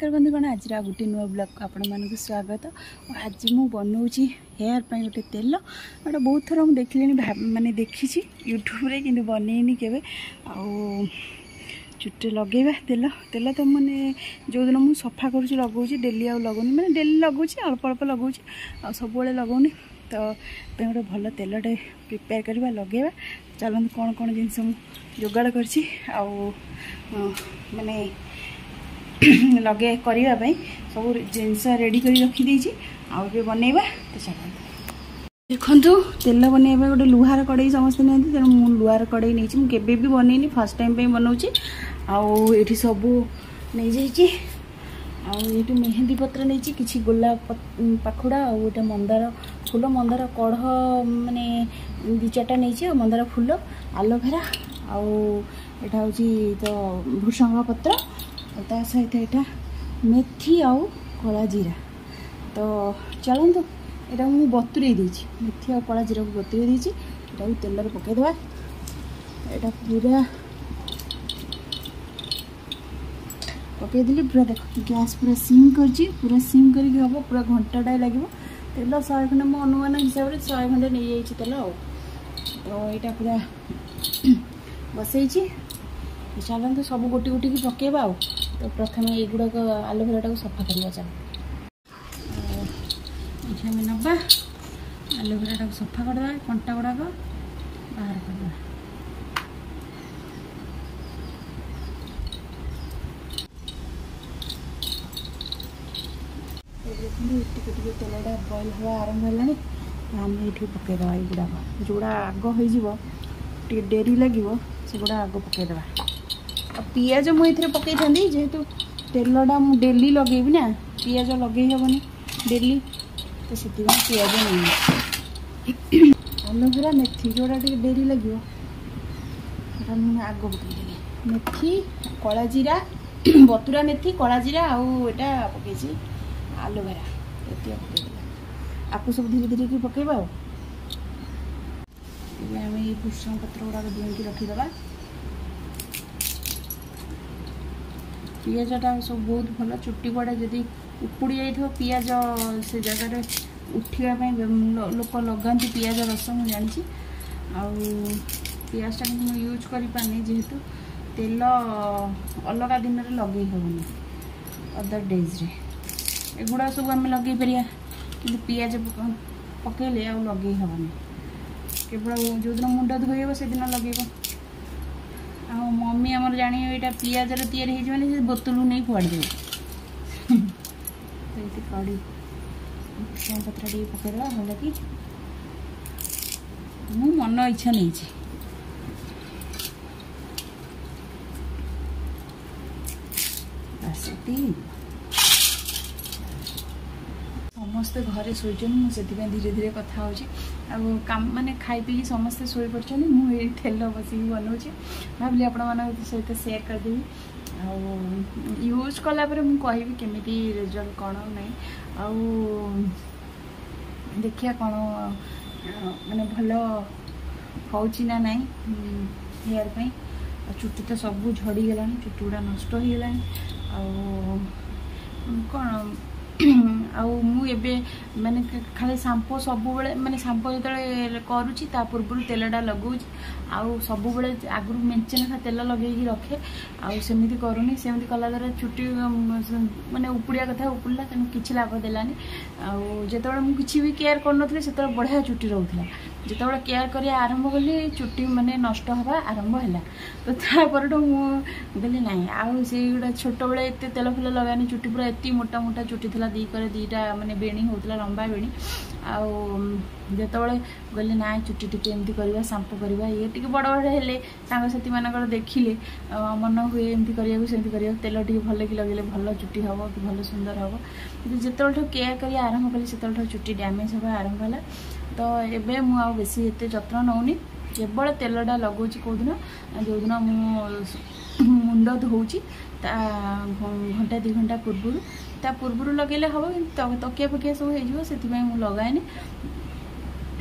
नमस्कार बंधुगण आज गोटे नुआ ब्लॉग को आपण मानक स्वागत। आज मु बनाऊँगी हेयर पर गोटे तेल गोटे बहुत थर मुझे देखिले माने देखी यूट्यूब रे कि बनईनी केवे चुटे लगेगा तेल तेल तो मैंने जो दिन मुझे सफा करुँच लगौची डेली आ लगौनी मैंने डेली लगौची अल्प अल्प लगौची आ सब लगौनी तो गोटे भल तेलटे प्रिपेयर करवा लगेगा। चलते कौन कौन जिनस जोगाड़ कर माने लगे करने सब जिनस रेडी कर रखी आगे बनइबा। तो चलते देखु तेल बनइबा गोटे लुहार कड़े समस्त नहीं तेणु मुझे लुहार कड़े नहीं मुझे भी बनईनी फर्स्ट टाइम पे बनाऊँगी आठी सब नहीं जाइए आठ मेहंदी पत्र नहीं कि गोलाप पाखुड़ा आटे मंदार फूल मंदार कढ़ माने दी चार्टा नहीं मंदार फूल एलोवेरा आटा हूँ तो भृषंग पत्र ता सहित यहाँ मेथी आउ कला जीरा। तो चलतु यहाँ मुझे बतुरे देती मेथी आ कला जीरा को बतुरे देती यहाँ तेल पकईदे यहाँ पूरा पकईदेली पूरा देख गैस पूरा सिम कर सिम करके हम पूरा घंटाटा लगे तेल 100 खंडे मो अनुमान हिसाब से 100 खंडे नहीं जाइए तेल तो यहाँ पूरा बसई चलते सब गोटी गोटी की पकेबा तो प्रथम युड़ाक एलोवेरा को सफा करवा चल आम नवा एलोवेरा को सफा करवा कंटा गुड़ाक बाहर करवा। देखिए तेलटा बॉइल हवा आरंभ है आम ये पकईदे युड़ाक जोड़ा आग हो डेरी लगे से गुड़ा आग पकईदे पियाज मुझे पकई था जेहेतु तेलटा मु डेली लगेबी ना पियाज लगे हेबनी डेली तो से पियाज नहीं एलोवेरा मेथी जोड़ा टे डेरी लगे आग पकईदेली मेथी कला जीरा बतुरा मेथी कला जीरा आटा पकई एलोवेरा ये पकईदेला आपको सब धीरे धीरे की पकईबा आम ये भृषंग पत्र गुड़ाक दिए रखीदे पियाजटा सब बहुत भल चुट्टी गुड़ा जदि उपुड़ी जाइए पियाज से जगह उठापी लोक लगाती पियाज रस मुझे जानी पियाजटा कि यूज कर पानी जेहेतु तेल अलग दिन में लगे हेनी अदर डेज्रे एगुड़ा सब आम लगे पार कि पियाज पकईले आ लगे हेनी केवल जो दिन मुंड धोब से दिन लगे मम्मी आमर जानी यहाँ पियाज या बोतल नहीं फुआड़ दे कड़ी भृषंग पत्र टे पकईदा भल कि मु मन इच्छा नहीं समस्ते घरे शोचन मुझे धीरे धीरे कथा हो काम माने खाई पी समस्ते शोई पड़े मुझे तेल बसिक बनाऊँगी भाविली आपण मान सहित सेयार करदेवी यूज कलापर मुझे कहि केमी रिजल्ट कौन ना देखिया कौन माने भल होना ना हेयर पे चुट्टी तो सब झड़ी गला चुट्टी गुड़ा नष्ट हो गला कौन मुझे माने खाली सांपो सब माने सांपो जो करुँची पूर्व तेलटा लगौच सब आगु मेंचे लेखा तेल लगे रखे आमती करूनी सेमती कला द्वारा चुट्टी माने उपुड़िया कथा उपुड़ा तेणु किसी लाभ देलानी जो मुझे भी केयर कर से बढ़िया चुट्टी रोला जो केयर कर आरंभ कली चुट्टी माने नष्ट हवा आरंभ है तो तापर मुझे ना आउटा छोट बड़े एत तेल फुल लगानी चुट्टी पूरा एत मोटा मोटा चुट्टी थी दीटा माने बेणी होता लंबा बेणी आते गले ना चुट्टी टी एमती करवा सांपो करवा ये टी बड़ बड़ हेले सांगसाथी मानकर देखिले मन हुए एमती करने सेमती तेल टी भल कि लगे भल चुट्टी हम कि भल सुंदर हम जो केयर कर आरंभ कली से चुट्टी डैमेज हवा आरंभ है तो एबे मु बेसी एत जत्न नौनी केवल तेलटा लगौची कौदिन जो दिन मुंड धोची घंटा 2 घंटा पूर्व लगे हम तकिया फकिया सब हो लगाएनि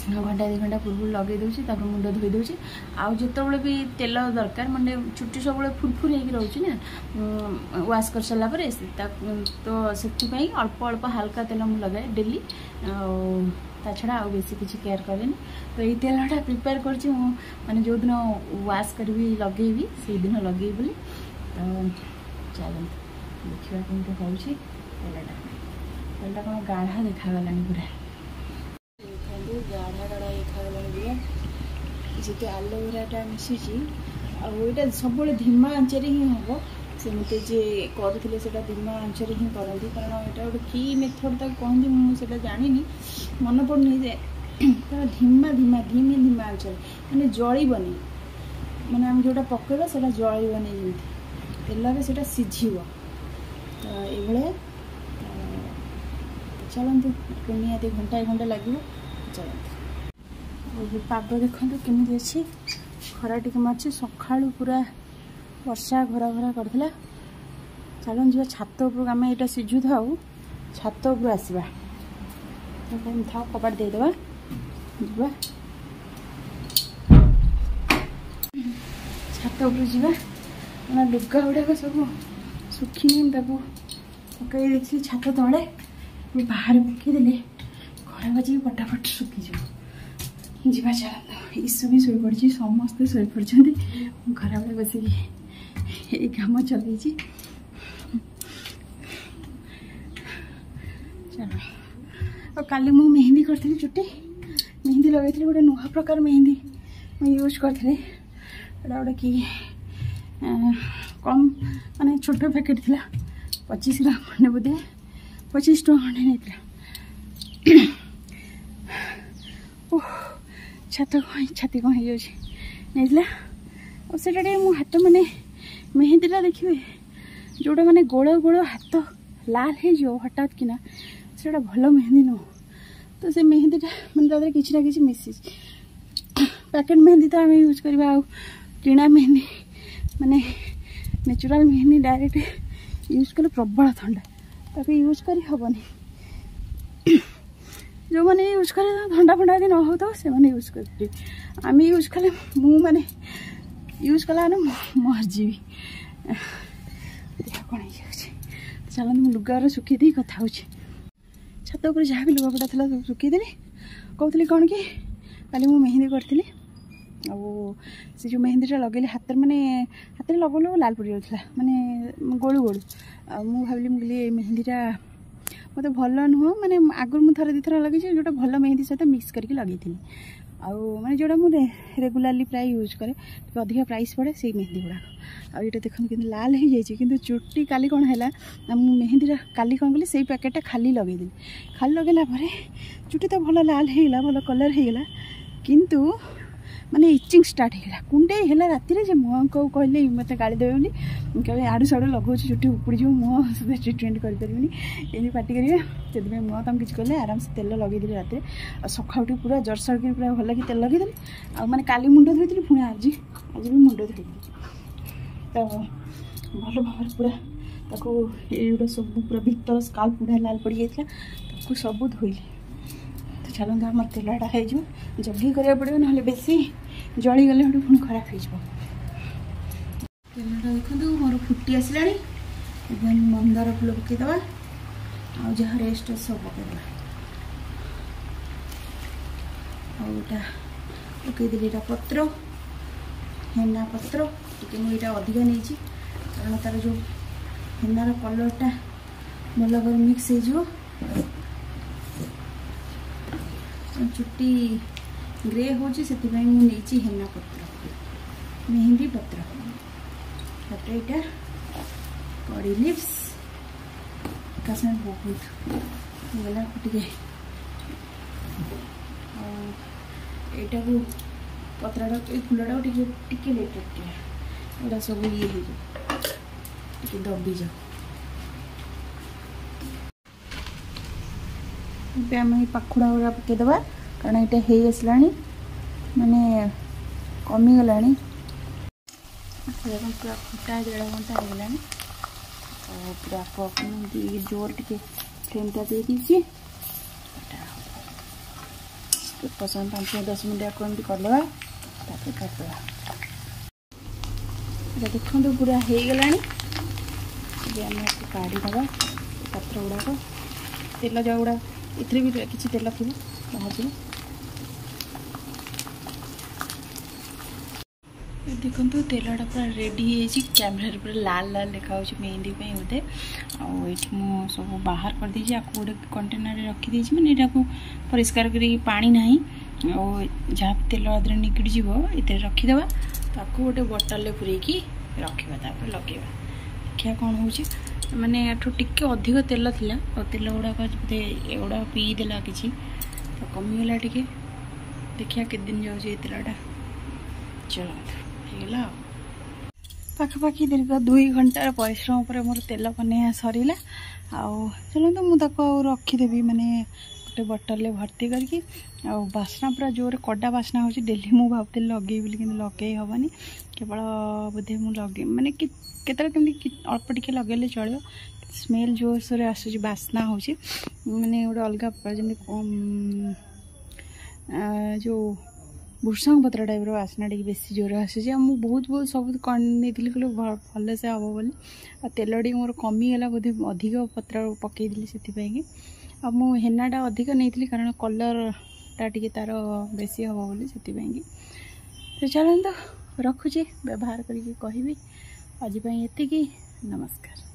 घंटा 2 घंटा पूर्व लगे दूसरी मुंड धोई दूसरी आउ जो भी तेल दरकार माने चुट्टी सब फुरफुर हो रोचे ना वाश कर सारा तो से अल्प अल्प हल्का तेल मुझे लगाए डेली ता छड़ा आ बेसी किसी केयर करेनि तो ये तेलटा प्रिपेयर कर माने जो दिन वाश करी लगेबी से दिन लगे बोली तो चलो देखा कमी हो तेलटा कौन गाढ़ा देखागला पूरा गाढ़ा गाढ़ा देखागला जी आलोवेराटा मिसी आईटा सब धीमा आंचरे ही हम सेमती जे करुले धीमा आंचरे ही करती कारण यहाँ गोटे कि मेथड तक कहती मुझे जानी मन पड़नी जे धीमा धीमा धीमे धीमा आंचरे मैंने जलबनी मैंने आम जोटा पकड़ा से जलबनी जमी तेल से सीझ तो ये चलतु निहाती घंटा घंटा लगे चलते पाग देखो केमी अच्छी खरा टी मार्च सका पूरा वर्षा घरा घरा करता चलन जी छात उपर आम यहाँ सीझु था छात उपर आसवा था कबाट देदेबा जा छात उपर जावा लुगा गुड़ाक सब सुखी पकई देखी छात तले बाहर पकईदे खरा बाजी फटाफट सुखीज जा चलता ईसु भी शोई पड़ी समस्ते शोई पड़ी घर बेले बसिक ये कम चल चलो काली मु मेहंदी करी चुट्टी मेहंदी लगे गोटे नुआ प्रकार मेहंदी यूज करी गोटे कि कम माने छोट पैकेट थी 25 ग्राम खंडे बोधे 25 टका खंडे नहीं छाती कौन हो जाता मो हाथ माने मेहंदीटा देखिए जोटा माने गोल गोल हाथ लाल हो हठात किना से भल मेहंदी नुह तो से मेहंदीटा मैंने किसी ना कि मिसी पैकेट मेहंदी तो आम यूज करवा किणा मेहंदी माने नेचुरल मेहंदी डायरेक्ट यूज कले प्रबल थंडा ताक यूज कर हेनी जो मैंने यूज करे थंडा फंडा यदि न हो तो से मैंने यूज कर आम यूज कले मु माने यूज कला मरजी कौन हो चलते मुझे लुगार सुखी कथा हो छात उपर जहाँ भी लुगापटा था सब सुखीदेली कहती कौन कि काली मु मेहंदी करी से जो मेहंदीटा लगे हाथ माने हाथ में लगल लाल पड़ जाता माने गोलू गोलू मु भाविली मुझे मेहंदीटा मत भल नुह मैंने आगुरी मुझे 2 थर लगे जोटा भल मेहंदी सहित मिक्स करके लगे मैंने जोटा मुझे रेगुलाली प्राय यूज करे अधिक प्राइस पड़े से मेहंदी गुड़ाक आईटा देखते कि लाल हो जाए कि चुट्टी काली कौन है मेहंदीटा काली कौन कली से पैकेटा खाली लगेदी खाली लगेला चुट्टी तो भल लाल होगा भल कलर होगा किंतु माने इचिंग स्टार्ट होगा कुंडे है राति जे मुह को कहले मत गाड़ी देवे कहे आड़ू साड़ू लगो चुट्टी उपड़ी जो मुह ट्रीटमेंट करें ये पार्टी करेंगे से मुह तुम किसी कहले आराम से तेल लगेदी रात सका पूरा जरसर के पूरा भल कि तेल लगेदी आ मैंने काली मुंड धोई पुणी आज भी मुंड धोई तो भल भाव पूरा ताको ये सब पूरा भीतर स्काल पूरा लाल पड़ जाता सब धोइली तो चलते आम तेलटा हो जगी करा पड़ो ना बेसी जली गले पुणी खराब हो तेलटा देखो मोर फुटी आसला मंदार फूल पकईदे आ जहाँ रेस्ट सब पकईदे आटा पकईदेली पत्र हेना पत्र टी मुझे अधिक नहीं कारण तार जो हेनार कलरटा भल भाव मिक्स हो चुट्टी ग्रे होची से मुझे हेना पत्र मेहंदी पत्र यहाँ कड़ी लिप्स काशमें बहुत गला टे यहाँ को पत्रटा फूलटा टे लेट एटा सब ये हो दबी जाओ आम पाखुड़ा गुड़ा पकईदे कारण यहाँ हो आसला माने कमीगला पूरा फुटा 1.5 घंटा होगा पूरा जोर टे फ्लेमटा दे दीजिए पसंद 5-10 मिनट आपको एमती करदे काटदेवा देखो पूरा हो गला काढ़ीदवा पत्र गुड़ाक तेल जो गुड़ा ये भी किसी तेल थी बाहर देखो तेलटा पूरा रेडी है कैमेरा पूरा लाल लाल देखा मेहंदी बोधे आई सब बाहर कर दीजिए आपको गोटे कंटेनर रखीदे मैंने यहाँ परिष्कार कर पानी ना जहाँ तेल अदर निकट जीव ये रखीदे ताको गोटे बोतल पूरेकी रखा लगेगा देखिए कौन हो मैंने टिके अधिक तेल थिला और तेल गुड़ाक बोधे एगुड़ा पीदेला कि तो कमीगला टे देखिए केत दिन जाऊँ ये तेलटा चलो होगा पाखापाखि दीर्घ 2 घंटार परिश्रम पर मोर तेल बनिया सरला चलते मुझे रखीदेवी माने गोटे बोतल भर्ती करके बास्ना पूरा जोर कड़ा बास्ना हो डेली मुझे भावती लगे कि लगे हेनी केवल बोधे मुझे लगे माने केतमी अल्प टिके लगे चलो स्मेल जोर से आसूँ बास्ना हो मैंने गोटे अलग जमी जो भूषंग पत्र टाइप बास्ना टे बेसी जोर आसूँ मुझे बहुत बहुत सब नहीं कहले भल से हम बोली तेल टी मोर कमीगला बोधे अधिक पत्र पकईदी से मुझे हेनाटा अधिक नहीं कारण कलरटा टी तार बेसी हम बोली से तो चलते रखुचे व्यवहार करके कहि आज ये नमस्कार।